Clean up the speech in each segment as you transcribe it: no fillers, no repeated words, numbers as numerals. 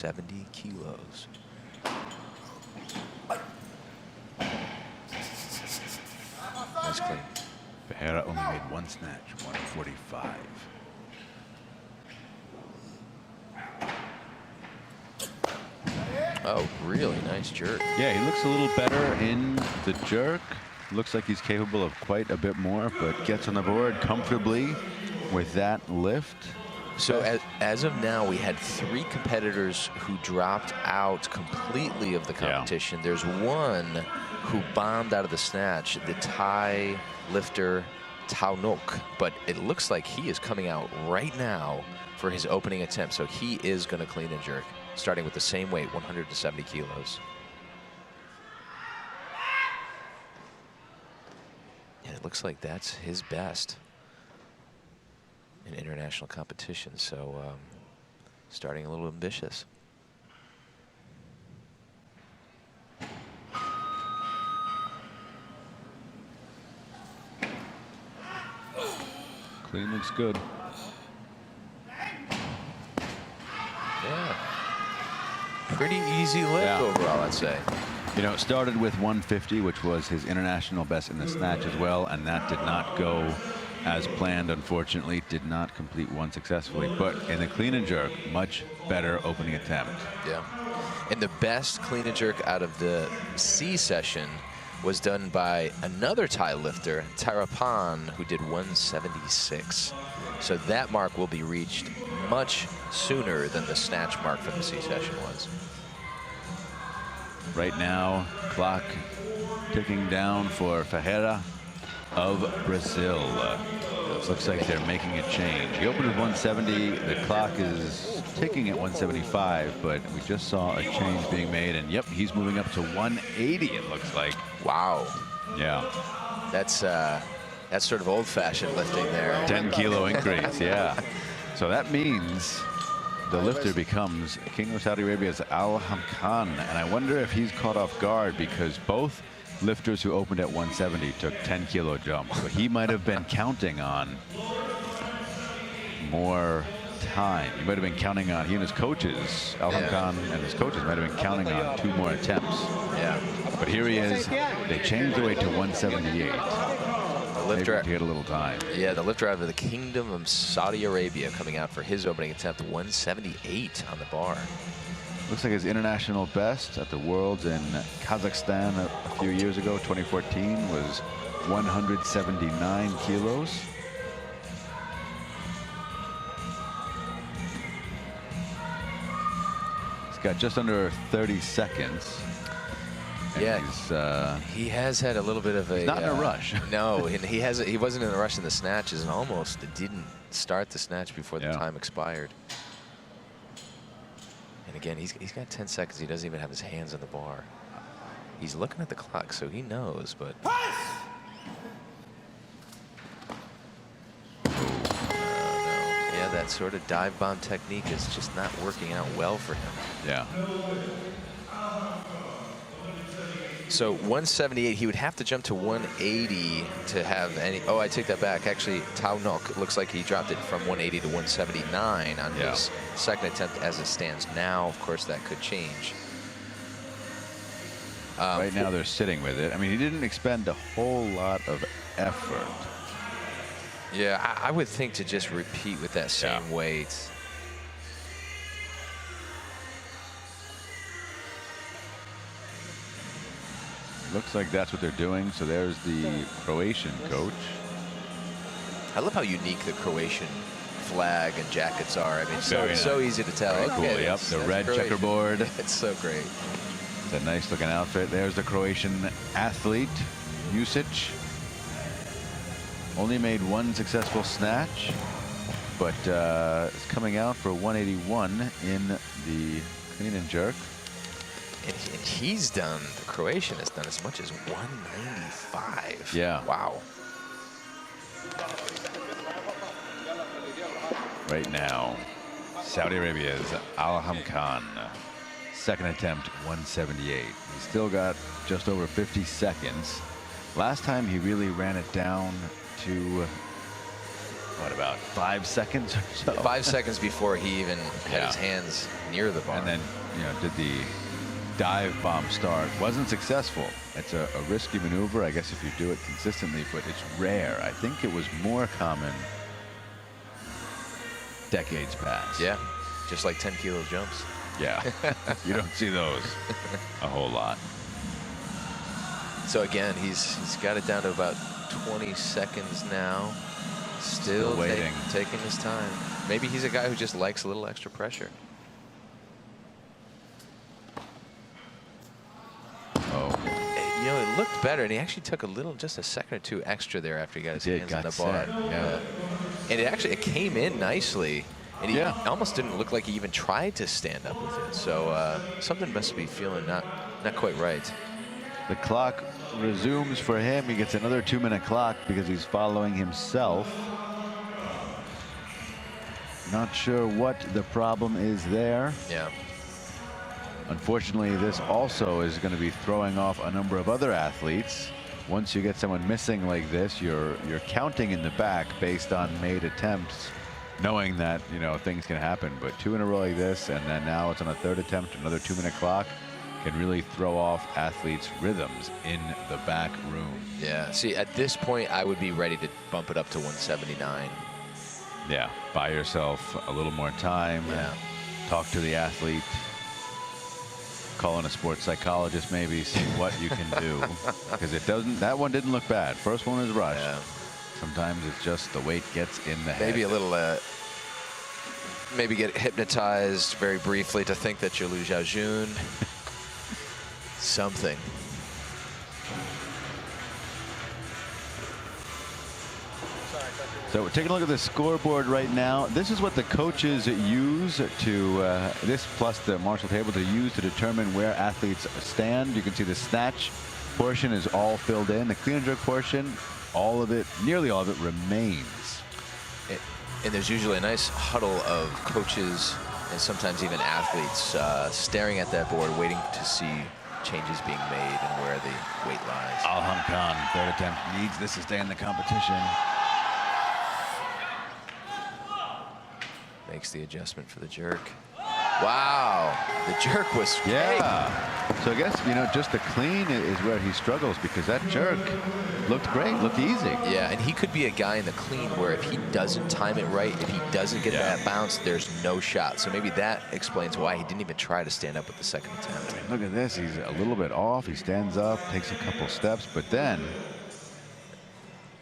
70 kilos. Nice clean. Ferreira only made one snatch, 145. Oh, really nice jerk. Yeah, he looks a little better in the jerk. Looks like he's capable of quite a bit more, but gets on the board comfortably with that lift. So as of now, we had 3 competitors who dropped out completely of the competition. Yeah. There's one who bombed out of the snatch, the Thai lifter Толчок, but it looks like he is coming out right now for his opening attempt. So he is going to clean and jerk, starting with the same weight, 170 kilos. And it looks like that's his best in international competition, so starting a little ambitious. Clean looks good. Yeah. Pretty easy lift overall, I'd say. You know, it started with 150, which was his international best in the snatch as well, and that did not go as planned, unfortunately. Did not complete one successfully, but in the clean and jerk, much better opening attempt. Yeah. And the best clean and jerk out of the C session was done by another Thai lifter, Tarapan, who did 176. So that mark will be reached much sooner than the snatch mark from the C session was. Right now, clock ticking down for Ferreira of Brazil. Looks like they're making a change. He opened with 170. The clock is ticking at 175, but we just saw a change being made, and yep, he's moving up to 180, it looks like. Wow. Yeah. That's sort of old-fashioned lifting there. 10-kilo increase, yeah. So that means the lifter becomes King of Saudi Arabia's Anaheim, and I wonder if he's caught off guard because both lifters who opened at 170 took 10-kilo jumps. So he might have been counting on more time. He might have been counting on, he and his coaches, Khan and his coaches might have been counting on 2 more attempts. Yeah. But here he is. They changed the weight to 178. The lifter to get a little time. Yeah, the lifter out of the Kingdom of Saudi Arabia coming out for his opening attempt, 178 on the bar. Looks like his international best at the Worlds in Kazakhstan a few years ago, 2014, was 179 kilos. He's got just under 30 seconds. Yeah, he has had a little bit of a... He's not in a rush. No, and he wasn't in a rush in the snatches, and almost didn't start the snatch before the time expired. And again, he's got 10 seconds. He doesn't even have his hands on the bar. He's looking at the clock, so he knows, but... no. Yeah, that sort of dive bomb technique is just not working out well for him. Yeah. So 178, he would have to jump to 180 to have any... Oh, I take that back. Actually, Толчок, looks like he dropped it from 180 to 179 on his second attempt as it stands now. Of course, that could change. Right now, they're sitting with it. I mean, he didn't expend a whole lot of effort. Yeah, I would think to just repeat with that same weight. Looks like that's what they're doing. So there's the Croatian coach. I love how unique the Croatian flag and jackets are. I mean, so easy to tell. Very cool. Yep, the red checkerboard. It's so great. It's a nice looking outfit. There's the Croatian athlete, Jusic. Only made one successful snatch, but is coming out for 181 in the clean and jerk. And he's done, the Croatian has done as much as 195. Yeah. Wow. Right now, Saudi Arabia's Anaheim, second attempt, 178. He's still got just over 50 seconds. Last time he really ran it down to what, about 5 seconds or so? 5 seconds before he even had his hands near the bar. And then, did the dive bomb start. Wasn't successful. It's a risky maneuver, I guess, if you do it consistently, but it's rare. I think it was more common decades past. Yeah, just like 10 kilo jumps. Yeah, you don't see those a whole lot. So again, he's got it down to about 20 seconds now. Still waiting. Taking his time. Maybe he's a guy who just likes a little extra pressure. Oh. It looked better, and he actually took just a second or two extra there after he got his hands on the bar. Yeah. And it came in nicely, and he almost didn't look like he even tried to stand up with it. So something must be feeling not quite right. The clock resumes for him. He gets another 2-minute clock because he's following himself. Not sure what the problem is there. Yeah. Unfortunately, this also is going to be throwing off a number of other athletes. Once you get someone missing like this, you're counting in the back based on made attempts, knowing that things can happen. But 2 in a row like this, and then now it's on a 3rd attempt, another 2-minute clock, can really throw off athletes' rhythms in the back room. Yeah. See, at this point, I would be ready to bump it up to 179. Yeah. Buy yourself a little more time. Yeah. Talk to the athlete. Call in a sports psychologist, maybe, see what you can do, because that one didn't look bad. First one is rushed. Yeah. Sometimes it's just the weight gets in the head. Maybe a little, maybe get hypnotized very briefly to think that you're Liu Xiaojun. Something. So we're taking a look at the scoreboard right now. This is what the coaches use to, this plus the Marshall table, to use to determine where athletes stand. You can see the snatch portion is all filled in. The clean and jerk portion, all of it, nearly all of it, remains. And there's usually a nice huddle of coaches and sometimes even athletes staring at that board, waiting to see changes being made and where the weight lies. Alham Khan, 3rd attempt, needs this to stay in the competition. Makes the adjustment for the jerk. Wow, the jerk was great. Yeah. So I guess, just the clean is where he struggles, because that jerk looked great, looked easy. Yeah, and he could be a guy in the clean where if he doesn't time it right, if he doesn't get that bounce, there's no shot. So maybe that explains why he didn't even try to stand up with the 2nd attempt. Look at this. He's a little bit off. He stands up, takes a couple steps, but then.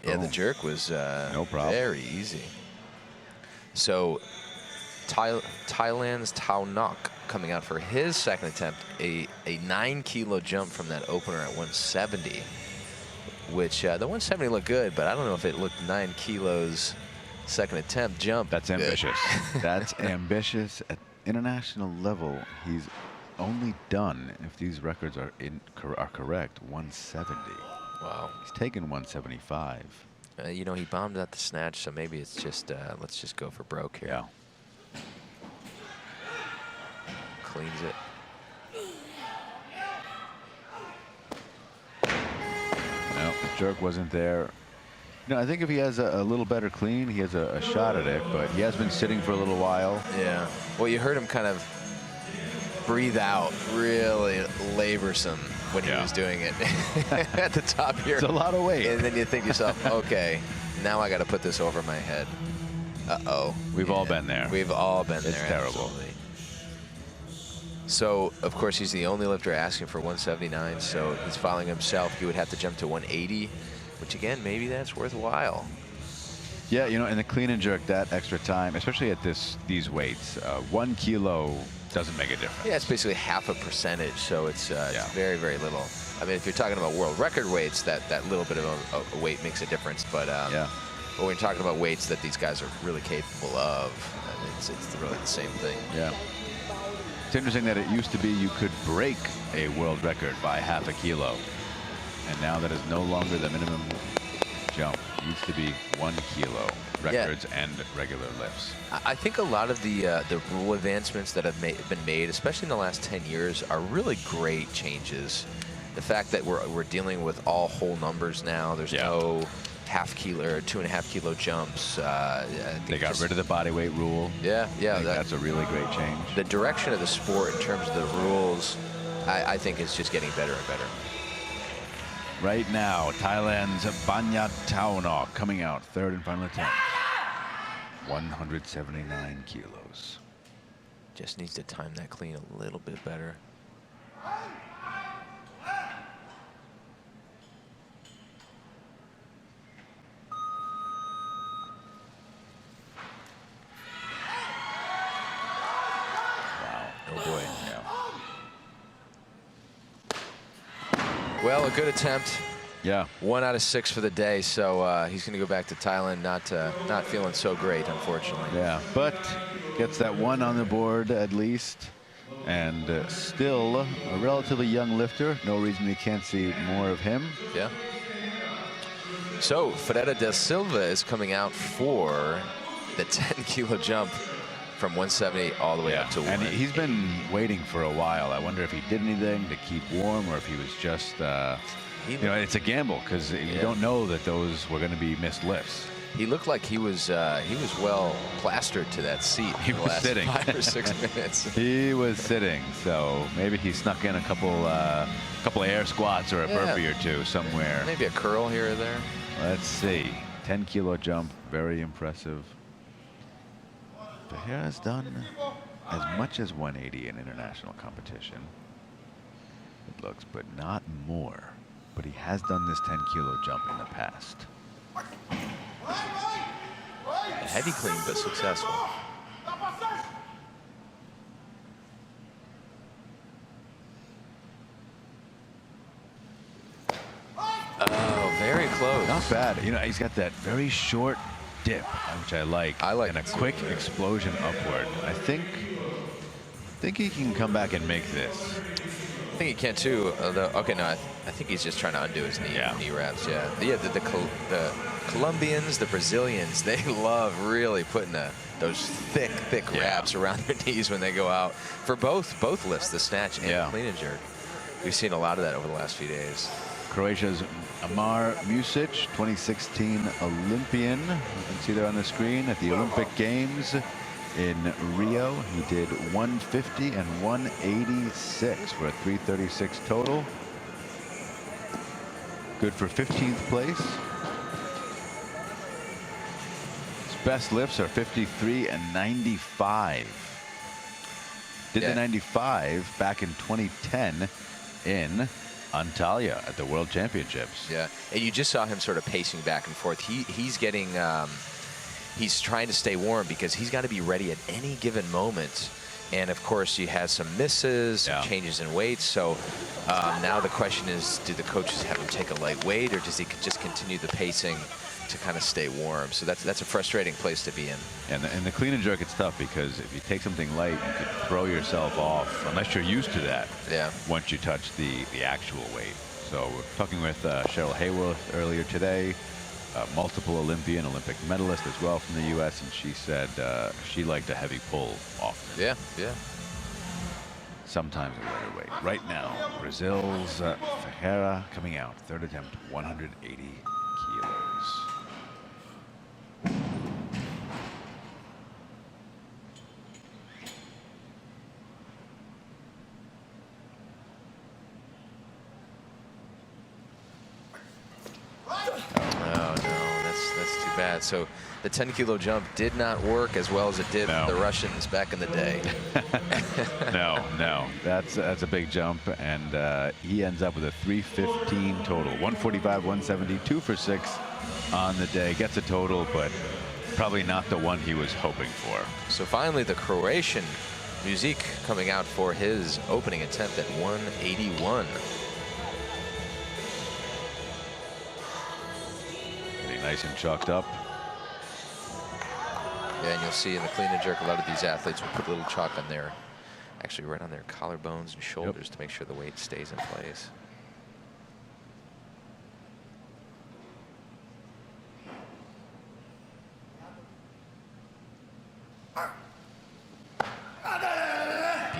Yeah, the jerk was no problem. Very easy. So Thailand's Thao Ngoc coming out for his 2nd attempt, a 9-kilo jump from that opener at 170, which the 170 looked good, but I don't know if it looked 9 kilos 2nd attempt jump. That's ambitious. That's ambitious. At international level, he's only done, if these records are correct, 170. Wow. He's taken 175. He bombed out the snatch, so maybe it's just, let's just go for broke here. Yeah. Cleans it. No, the jerk wasn't there. I think if he has a little better clean, he has a shot at it, but he has been sitting for a little while. Yeah. Well, you heard him kind of breathe out, really laborsome when he was doing it at the top here. It's a lot of weight. And then you think to yourself, okay, now I got to put this over my head. Uh-oh. We've all been there. We've all been there. It's terrible. Absolutely. So, of course, he's the only lifter asking for 179, so he's following himself. He would have to jump to 180, which, again, maybe that's worthwhile. Yeah, in the clean and jerk, that extra time, especially at these weights, 1 kilo doesn't make a difference. Yeah, it's basically half a percentage, so it's very, very little. I mean, if you're talking about world record weights, that little bit of a weight makes a difference, but when you're talking about weights that these guys are really capable of, it's really the same thing. Yeah. It's interesting that it used to be you could break a world record by half a kilo, and now that is no longer the minimum jump. It used to be 1 kilo records and regular lifts. I think a lot of the rule advancements that have been made, especially in the last 10 years, are really great changes. The fact that we're dealing with all whole numbers now. There's no half kilo or 2.5 kilo jumps. They got rid of the body weight rule. Yeah, yeah. That's a really great change. The direction of the sport in terms of the rules, I think is just getting better and better. Right now, Thailand's Banyataonok coming out, third and final attempt. 179 kilos. Just needs to time that clean a little bit better. Oh boy. Yeah. Well, a good attempt. Yeah. 1 out of 6 for the day, so he's going to go back to Thailand not feeling so great, unfortunately. Yeah, but gets that 1 on the board at least, and still a relatively young lifter. No reason we can't see more of him. Yeah. So Ferreira da Silva is coming out for the 10-kilo jump from 170 all the way up to 1. And he's been waiting for a while. I wonder if he did anything to keep warm or if he was just, you know, it's a gamble because you don't know that those were going to be missed lifts. He looked like he was well plastered to that seat. He was sitting 5 or 6 minutes. He was sitting, so maybe he snuck in a couple air squats or a burpee or two somewhere. Maybe a curl here or there. Let's see. 10-kilo jump, very impressive. Ferreira has done as much as 180 in international competition. It looks, but not more. But he has done this 10-kilo jump in the past. A heavy clean, but successful. Oh, very close. Not bad. You know, he's got that very short dip, which I like. And a quick explosion upward. I think he can come back and make this. I think he can too. Okay, no, I think he's just trying to undo his knee wraps. Yeah, the Colombians, the Brazilians, they love really putting those thick wraps around their knees when they go out for both lifts, the snatch and the clean and jerk. We've seen a lot of that over the last few days. Croatia's Amar Music, 2016 Olympian. You can see there on the screen at the Olympic Games in Rio. He did 150 and 186 for a 336 total. Good for 15th place. His best lifts are 53 and 95. Did the 95 back in 2010 in Antalya at the World Championships. Yeah, and you just saw him sort of pacing back and forth. He's getting, he's trying to stay warm because he's got to be ready at any given moment. And of course, he has some misses, some changes in weight. So now the question is, do the coaches have him take a light weight, or does he just continue the pacing to kind of stay warm? So that's a frustrating place to be in. And the clean and jerk, it's tough because if you take something light, you could throw yourself off unless you're used to that. Yeah. Once you touch the actual weight. So we're talking with Cheryl Hayworth earlier today, multiple Olympian, Olympic medalist as well from the U.S., and she said she liked a heavy pull often. Yeah, yeah. Sometimes a lighter weight. Right now, Brazil's Ferreira coming out, third attempt, 180 kilos. Bad. So the 10-kilo jump did not work as well as it did for the Russians back in the day. No, that's a big jump, and he ends up with a 315 total, 145, 170, 2 for 6 on the day. Gets a total, but probably not the one he was hoping for. So finally, the Croatian Music coming out for his opening attempt at 181. Nice and chalked up. Yeah, and you'll see in the clean and jerk, a lot of these athletes will put a little chalk on their, actually right on their collarbones and shoulders to make sure the weight stays in place.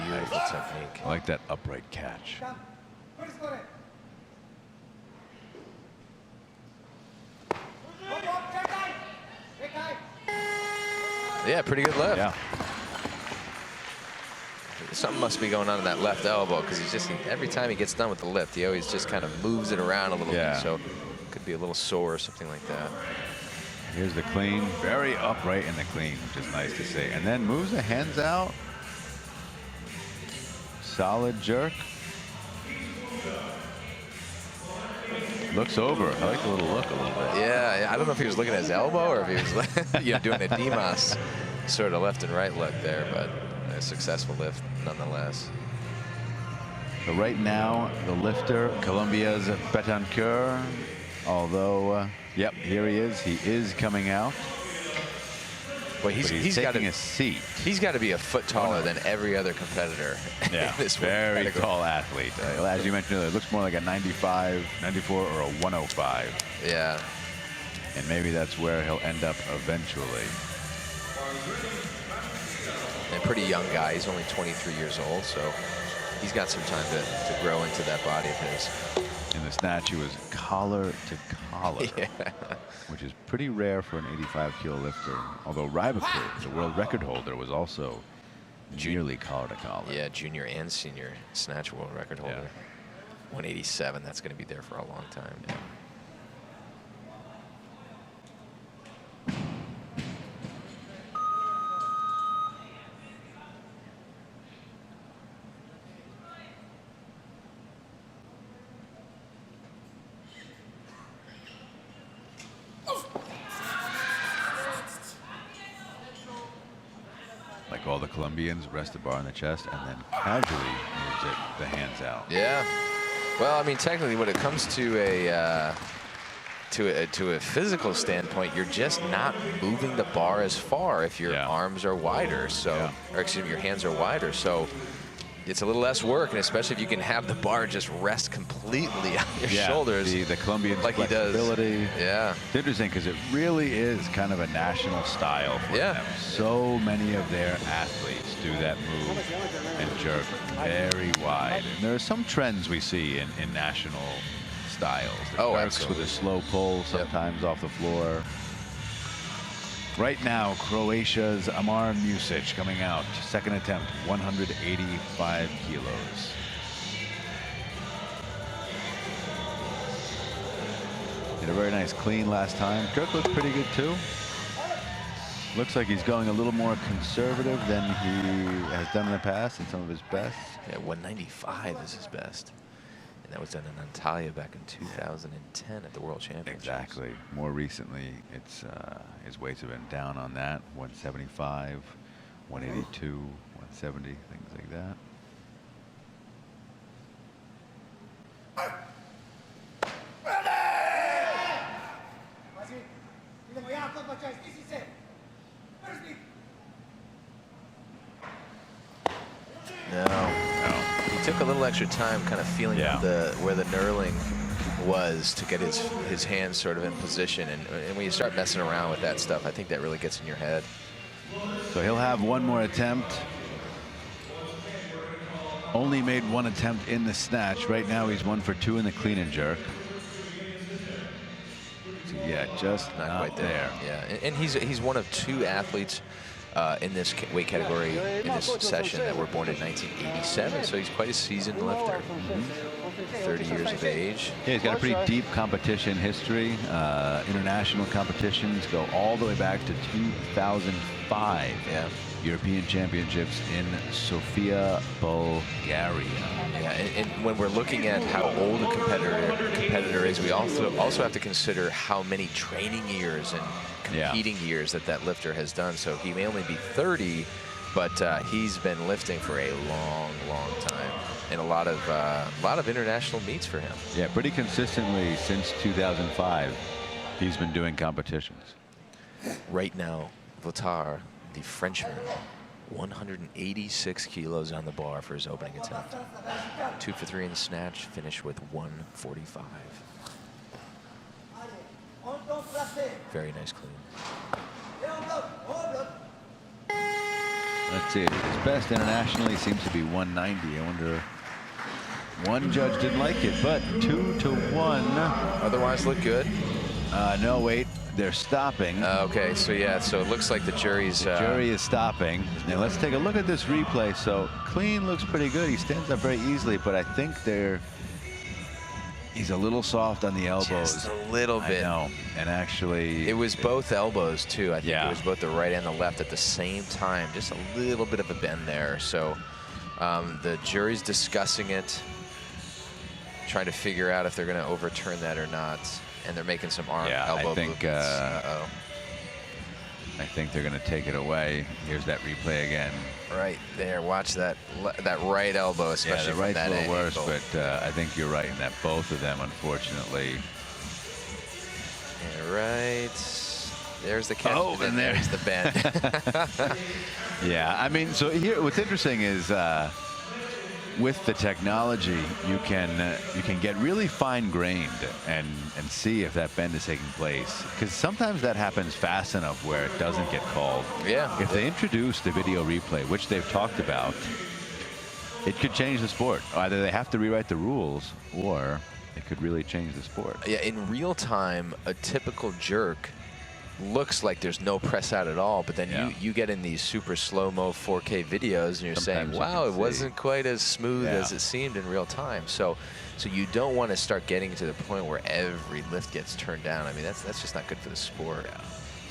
Beautiful technique. I like that upright catch. Yeah, pretty good lift. Yeah. Something must be going on in that left elbow, because he's just, every time he gets done with the lift, he always just kind of moves it around a little bit. So could be a little sore or something like that. Here's the clean, very upright in the clean, which is nice to see. And then moves the hands out. Solid jerk. Looks over. I like the little look a little bit. Yeah, I don't know if he was looking at his elbow or if he was doing a Dimas sort of left and right look there, but a successful lift nonetheless. So right now, the lifter, Colombia's Betancourt, although, yep, here he is. He is coming out. Well, he's taking a seat. He's got to be a foot taller than every other competitor. Yeah, in this very category. tall athlete. As you mentioned earlier, it looks more like a 95, 94, or a 105. Yeah. And maybe that's where he'll end up eventually. And a pretty young guy. He's only 23 years old, so he's got some time to grow into that body of his. In the snatch, he was collar to collar, which is pretty rare for an 85-kilo lifter. Although Rybaker, the world record holder, was also nearly collar to collar. Yeah, junior and senior snatch world record holder. 187, that's going to be there for a long time. Yeah. Like all the Colombians, rest the bar on the chest, and then casually moves it the hands out. Yeah. Well, I mean, technically, when it comes to a physical standpoint, you're just not moving the bar as far if your arms are wider. So, or excuse me, your hands are wider. So it's a little less work, and especially if you can have the bar just rest completely on your shoulders. The Colombian like flexibility. He does. Yeah. It's interesting because it really is kind of a national style for them. So many of their athletes do that move and jerk very wide. And there are some trends we see in national styles. The jerks with a slow pull, sometimes off the floor. Right now, Croatia's Amar Music coming out. Second attempt, 185 kilos. Did a very nice clean last time. Jerk looked pretty good too. Looks like he's going a little more conservative than he has done in the past in some of his best. Yeah, 195 is his best. And that was done in Antalya back in 2010 at the World Championships. Exactly. More recently, it's his weights have been down on that. 175, 182, 170, things like that. No. He took a little extra time kind of feeling where the knurling was to get his hands sort of in position. And when you start messing around with that stuff, I think that really gets in your head. So he'll have one more attempt. Only made one attempt in the snatch. Right now he's 1 for 2 in the clean and jerk. So yeah, just not quite there. Yeah, and he's one of 2 athletes in this weight category in this session that were born in 1987. So he's quite a seasoned lifter. 30 years of age. Yeah, he's got a pretty deep competition history. International competitions go all the way back to 2005. Yeah. European Championships in Sofia, Bulgaria. Yeah, and when we're looking at how old a competitor is, we also have to consider how many training years and competing years that lifter has done. So he may only be 30, but he's been lifting for a long, long time, and a lot of international meets for him. Yeah, pretty consistently since 2005, he's been doing competitions. Right now, Votar, the Frenchman, 186 kilos on the bar for his opening attempt. 2 for 3 in the snatch, finished with 145. Very nice clean. Let's see, his best internationally seems to be 190. I wonder, one judge didn't like it, but 2 to 1. Otherwise look good. No, wait. they're stopping. Okay, so yeah, so it looks like the jury's... The jury is stopping. Now let's take a look at this replay. So clean looks pretty good. He stands up very easily, but I think he's a little soft on the elbows. Just a little bit. I know. And actually... It was both elbows, too. I think yeah. it was both the right and the left at the same time. Just a little bit of a bend there. So the jury's discussing it, trying to figure out if they're going to overturn that or not. And they're making some elbow movements. I think they're going to take it away. Here's that replay again. Right there. Watch that right elbow, especially the right's that a little worse, angle. but I think you're right in that both of them, unfortunately. Yeah, right. There's the catch. Oh, and there's the bend. Yeah, I mean, so here, what's interesting is with the technology, you can get really fine-grained and see if that bend is taking place. Because sometimes that happens fast enough where it doesn't get called. Yeah. If they introduce the video replay, which they've talked about, it could change the sport. Either they have to rewrite the rules, or it could really change the sport. Yeah, in real time, a typical jerk looks like there's no press out at all, but then you get in these super slow-mo 4K videos and you're Sometimes saying, wow, it wasn't quite as smooth Yeah. as it seemed in real time. So you don't want to start getting to the point where every lift gets turned down. I mean, that's just not good for the sport. Yeah.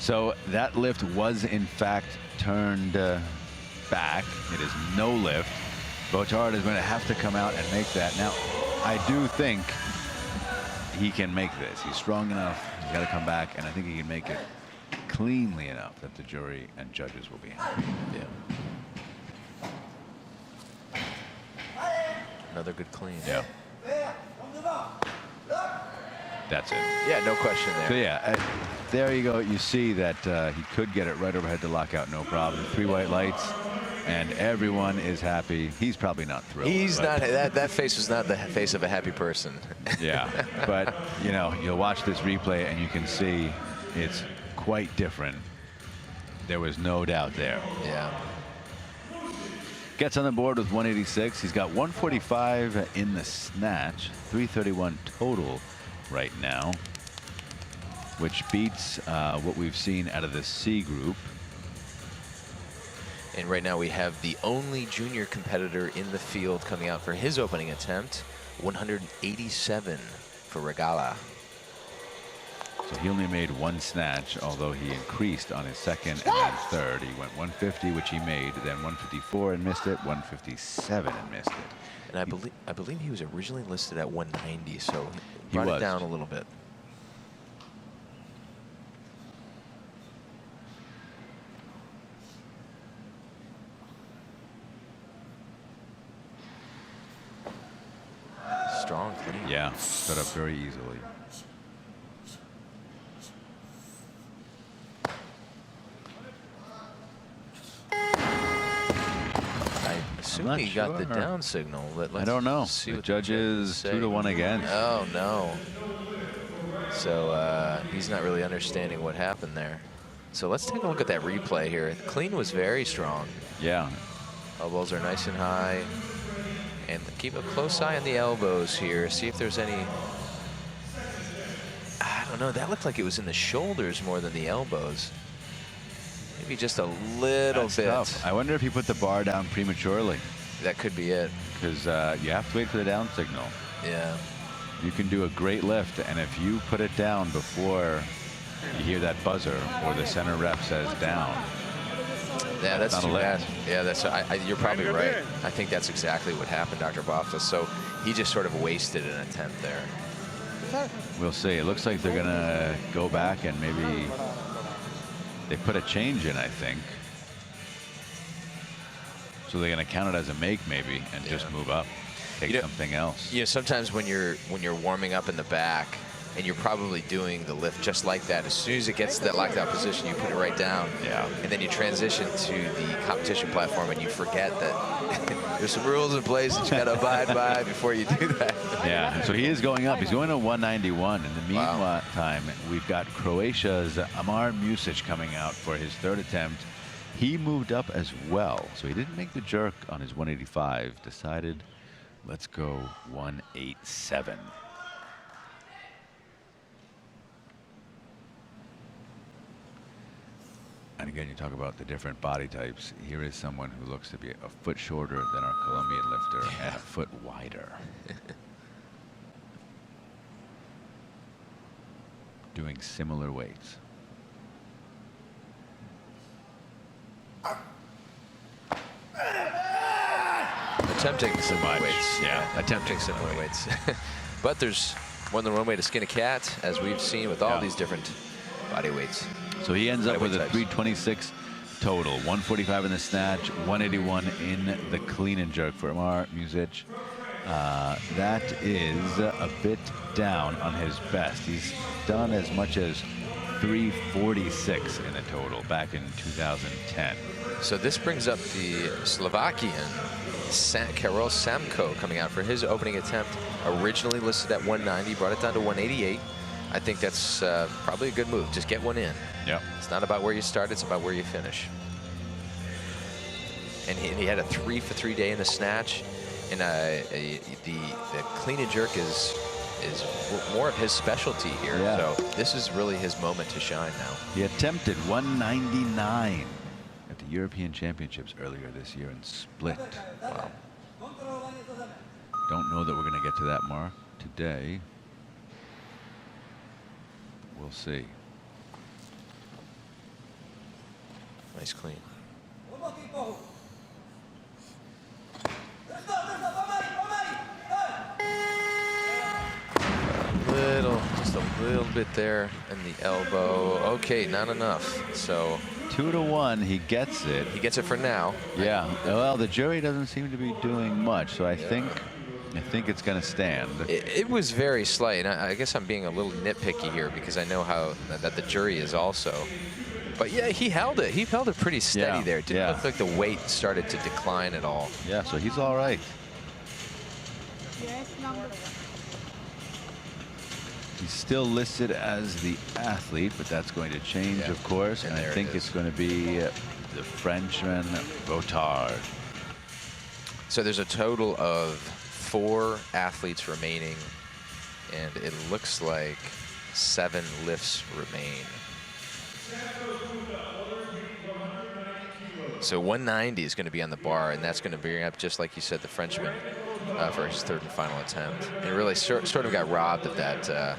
So that lift was in fact turned back. It is no lift. Botard is going to have to come out and make that. Now, I do think he can make this. He's strong enough. He's got to come back, and I think he can make it cleanly enough that the jury and judges will be happy. Yeah. Another good clean. Yeah. That's it. Yeah, no question there. So yeah, there you go. You see that he could get it right overhead to lock out, no problem. 3 white lights, and everyone is happy. He's probably not thrilled. He's not. That face was not the face of a happy person. Yeah, but you know, you'll watch this replay and you can see it's quite different. There was no doubt there. Yeah. Gets on the board with 186. He's got 145 in the snatch, 331 total right now, which beats what we've seen out of the C group. And right now we have the only junior competitor in the field coming out for his opening attempt, 187 for Regala. So he only made 1 snatch, although he increased on his second and then third. He went 150, which he made, then 154 and missed it, 157 and missed it. And I believe he was originally listed at 190, so he brought it down a little bit. Strong clean. Yeah, set up very easily. He got the down signal. I don't know. See the what judge is 2-1 against. Oh no. So he's not really understanding what happened there. So let's take a look at that replay here. Clean was very strong. Yeah. Elbows are nice and high. And keep a close eye on the elbows here. See if there's any. I don't know. That looked like it was in the shoulders more than the elbows. Maybe just a little bit. Tough. I wonder if he put the bar down prematurely. That could be it. Because you have to wait for the down signal. Yeah. You can do a great lift, and if you put it down before you hear that buzzer or the center rep says down. Yeah, that's too bad. Yeah, that's. You're probably right. I think that's exactly what happened, Dr. Boffa. So he just sort of wasted an attempt there. We'll see. It looks like they're gonna go back and maybe they put a change in, I think. So they're gonna count it as a make maybe and just move up, take something else. You know, sometimes when you're warming up in the back and you're probably doing the lift just like that, as soon as it gets to that locked out position, you put it right down. Yeah. And then you transition to the competition platform and you forget that there's some rules in place that you got to abide by before you do that. Yeah, so he is going up. He's going to 191. In the meantime, we've got Croatia's Amar Music coming out for his third attempt. He moved up as well, so he didn't make the jerk on his 185. Decided, let's go 187. And again, you talk about the different body types. Here is someone who looks to be a foot shorter than our Colombian lifter and a foot wider. Doing similar weights. Attempting similar weights. Yeah, attempting similar weights. But there's more than one way to skin a cat, as we've seen with all these different body weights. So he ends up with a 326 total, 145 in the snatch, 181 in the clean and jerk for Amar Music. That is a bit down on his best. He's done as much as 346 in a total back in 2010. So this brings up the Slovakian Karol Samko coming out for his opening attempt. Originally listed at 190, brought it down to 188. I think that's probably a good move. Just get one in. Yep. It's not about where you start, it's about where you finish. And he had a 3-for-3 day in the snatch. And the clean and jerk is more of his specialty here. So this is really his moment to shine now. He attempted 199 at the European Championships earlier this year and split. Wow. Don't know that we're going to get to that mark today. We'll see. Nice clean. Just a little bit there in the elbow. Okay, not enough. So 2-1, he gets it. He gets it for now. Yeah. Well, the jury doesn't seem to be doing much, so I think it's going to stand. It was very slight, and I guess I'm being a little nitpicky here because I know how that the jury is also. But yeah, he held it. He held it pretty steady there. It didn't look like the weight started to decline at all. Yeah, so he's all right. He's still listed as the athlete, but that's going to change, of course. And I think it's going to be the Frenchman, Botard. So there's a total of 4 athletes remaining, and it looks like 7 lifts remain. So 190 is going to be on the bar, and that's going to bring up, just like you said, the Frenchman for his 3rd and final attempt. And really sort of got robbed of that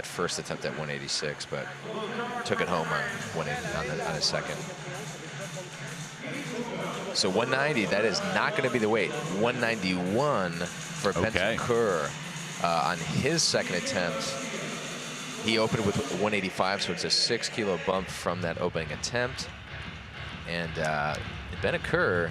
first attempt at 186, but took it home on his 2nd. So 190, that is not going to be the weight. 191 for Benton Kerr on his 2nd attempt. He opened with 185, so it's a 6-kilo bump from that opening attempt. And Benton Kerr,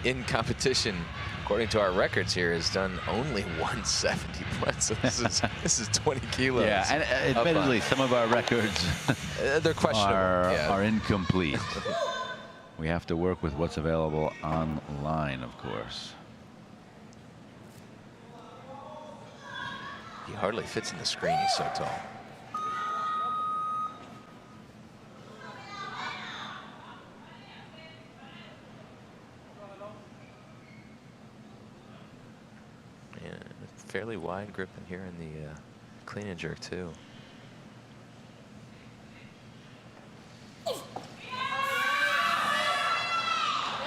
in competition, according to our records here, has done only 171. So this is 20 kilos. Yeah, and admittedly, some of our records they're questionable. Are incomplete. We have to work with what's available online, of course. He hardly fits in the screen. He's so tall. Yeah, fairly wide grip in here in the clean and jerk too.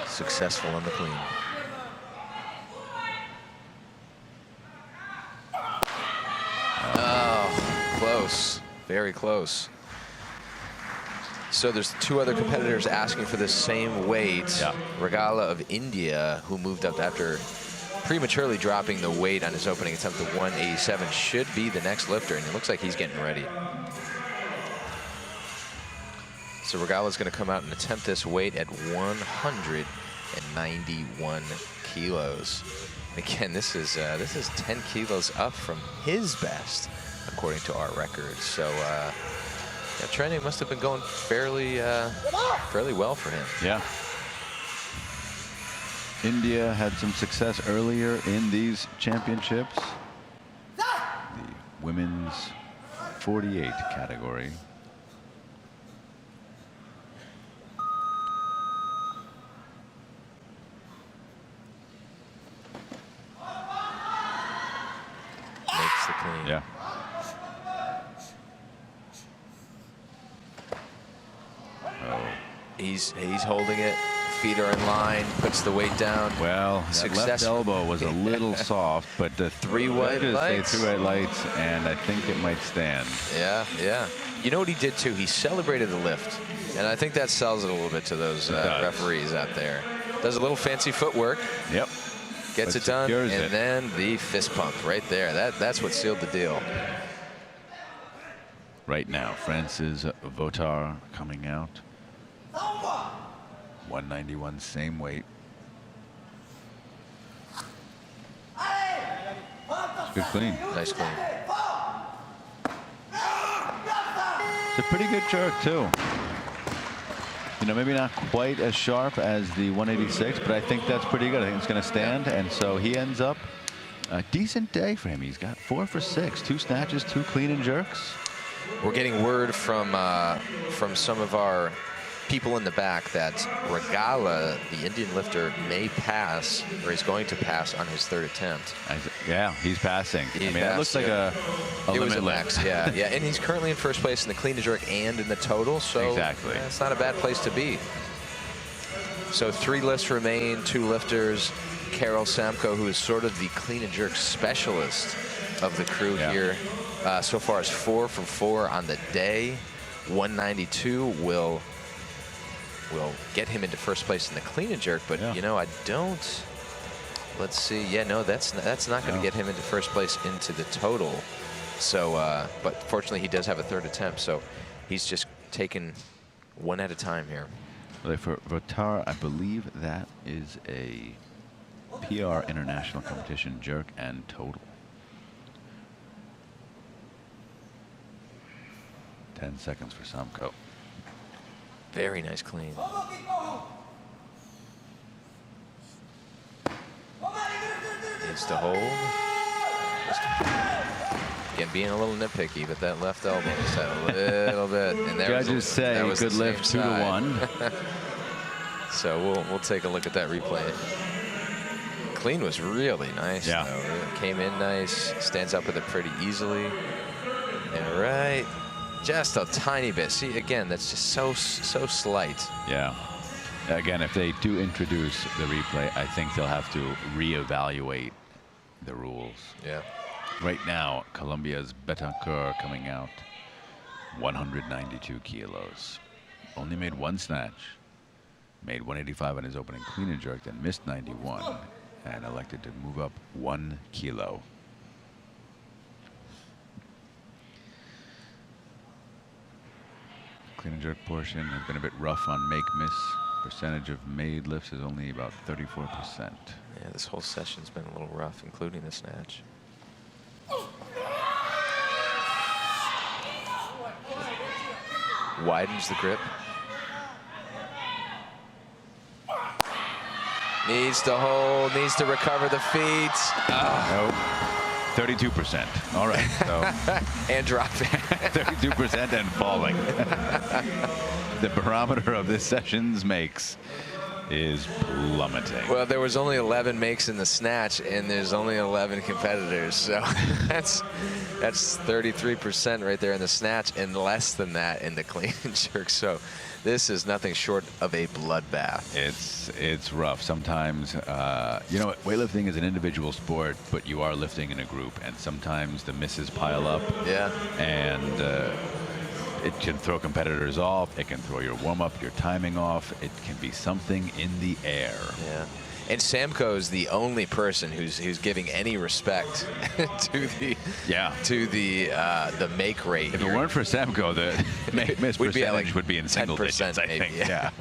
Successful on the clean. Oh, close. Very close. So there's 2 other competitors asking for the same weight. Regala of India, who moved up after prematurely dropping the weight on his opening attempt to 187, should be the next lifter, and it looks like he's getting ready. So Regala's going to come out and attempt this weight at 191 kilos. Again, this is 10 kilos up from his best, according to our records. So training must have been going fairly well for him. Yeah. India had some success earlier in these championships. The women's 48 category. Makes the clean. Yeah. he's holding it. Feet are in line, puts the weight down. Well, that left elbow was a little soft, but the 3 white lights. 3 white lights, and I think it might stand. Yeah, yeah. You know what he did too? He celebrated the lift, and I think that sells it a little bit to those referees out there. Does a little fancy footwork. Yep. Gets it done, and then the fist pump right there. That's what sealed the deal. Right now, Francis Votar coming out. 191, same weight. Good clean. Nice clean. It's a pretty good jerk too. You know, maybe not quite as sharp as the 186, but I think that's pretty good. I think it's going to stand, and so he ends up a decent day for him. He's got 4 for 6, 2 snatches, 2 clean and jerks. We're getting word from some of our people in the back that Regala, the Indian lifter, may pass, or is going to pass on his 3rd attempt. Yeah, he's passing. I mean, it looks like a it was a limit max. Yeah, yeah, and he's currently in 1st place in the clean and jerk and in the total. So exactly, it's not a bad place to be. So 3 lifts remain, 2 lifters. Carol Samko, who is sort of the clean and jerk specialist of the crew here, so far is 4 for 4 on the day. 192 will get him into 1st place in the clean and jerk, but you know, I don't. Let's see. Yeah, no, that's not going to get him into 1st place into the total. So, but fortunately, he does have a 3rd attempt, so he's just taking 1 at a time here. Well, for Votar, I believe that is a PR international competition jerk and total. 10 seconds for Samko. Very nice clean. Needs to hold. Again, being a little nitpicky, but that left elbow just had a little bit. And there Judges say good lift, 2 to 1. So we'll take a look at that replay. Clean was really nice. Yeah. Though. It came in nice. Stands up with it pretty easily. And right. Just a tiny bit. See, again, that's just so slight. Yeah. Again, if they do introduce the replay, I think they'll have to reevaluate the rules. Yeah. Right now, Colombia's Betancourt coming out, 192 kilos. Only made 1 snatch. Made 185 on his opening clean and jerk, then missed 91, and elected to move up 1 kilo. Clean and jerk portion has been a bit rough on make-miss. Percentage of made lifts is only about 34%. Yeah, this whole session's been a little rough, including the snatch. Widens the grip. Needs to hold, needs to recover the feet. Nope. 32%. All right. So and dropping. 32% and falling. The barometer of this session's makes is plummeting. Well, there was only 11 makes in the snatch, and there's only 11 competitors. So that's 33% right there in the snatch, and less than that in the clean and jerk. So this is nothing short of a bloodbath. It's rough. Sometimes, you know, weightlifting is an individual sport, but you are lifting in a group, and sometimes the misses pile up. Yeah. And it can throw competitors off. It can throw your warm-up, your timing off. It can be something in the air. Yeah. And Samko is the only person who's giving any respect to the make rate. If it weren't for Samko, the make-miss percentage would be in single digits, I think. Yeah.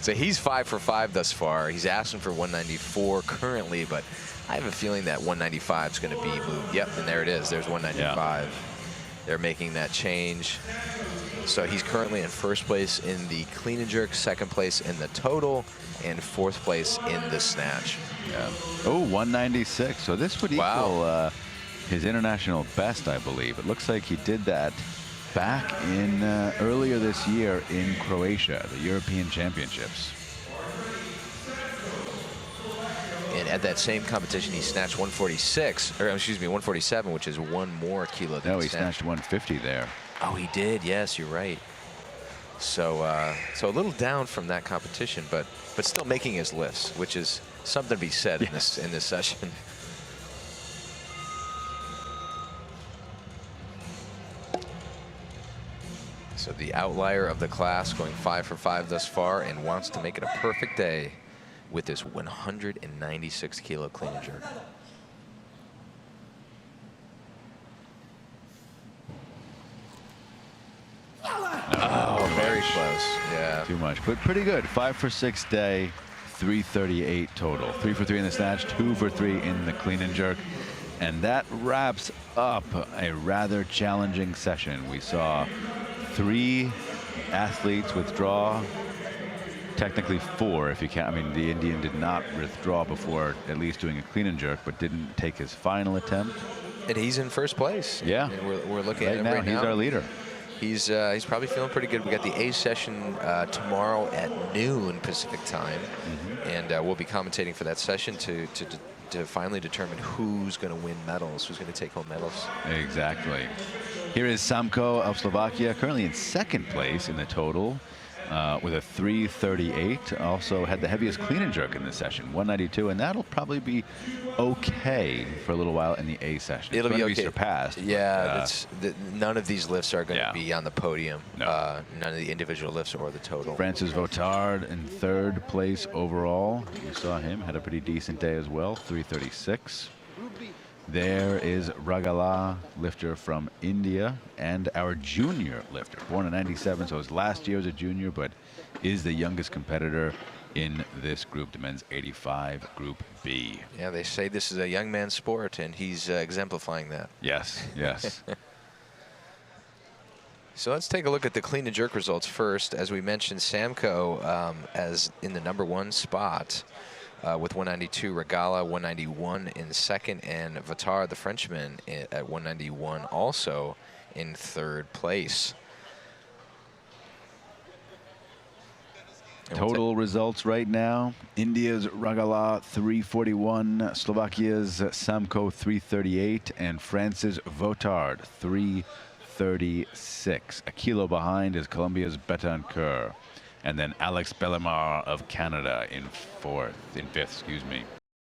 So he's 5 for 5 thus far. He's asking for 194 currently, but I have a feeling that 195 is going to be moved. Yep, and there it is. There's 195. Yeah. They're making that change. So he's currently in 1st place in the clean and jerk, 2nd place in the total, and 4th place in the snatch. Yeah. Oh, 196. So this would equal his international best, I believe. It looks like he did that back in earlier this year in Croatia, the European Championships. And at that same competition, he snatched 146, or excuse me, 147, which is 1 more kilo than he snatched 150 there. Oh, he did. Yes, you're right. So so a little down from that competition, but still making his lifts, which is something to be said in this session. So the outlier of the class, going 5 for 5 thus far, and wants to make it a perfect day with this 196 kilo clean and jerk. Oh, very close. Yeah. Too much, but pretty good. 5 for 6 day, 338 total. 3 for 3 in the snatch, 2 for 3 in the clean and jerk. And that wraps up a rather challenging session. We saw 3 athletes withdraw. Technically 4 if you count. I mean, the Indian did not withdraw before at least doing a clean and jerk, but didn't take his final attempt. And he's in first place. Yeah. And we're looking at him now. right now. He's our leader. He's probably feeling pretty good. We got the A session tomorrow at noon Pacific time, and we'll be commentating for that session to finally determine who's going to win medals, who's going to take home medals. Exactly. Here is Samko of Slovakia, currently in second place in the total with a 338. Also had the heaviest clean and jerk in this session, 192, and that'll probably be okay for a little while in the A session. It'll be okay. Surpassed. Yeah, none of these lifts are going to be on the podium. No. None of the individual lifts or the total. Francis Votard in third place overall. You saw him, had a pretty decent day as well, 336. There is Ragala, lifter from India, and our junior lifter, born in '97, so his last year as a junior, but is the youngest competitor in this group, the men's 85 Group B. Yeah, they say this is a young man's sport, and he's exemplifying that. Yes, yes. So let's take a look at the clean and jerk results first. As we mentioned, Samko as in the #1 spot. With 192, Regala 191 in second, and Vatar, the Frenchman, at 191 also in third place. Total results right now: India's Ragala 341, Slovakia's Samko 338, and France's Votard 336. A kilo behind is Colombia's Betancourt. And then Alex Bellemare of Canada in fifth, excuse me.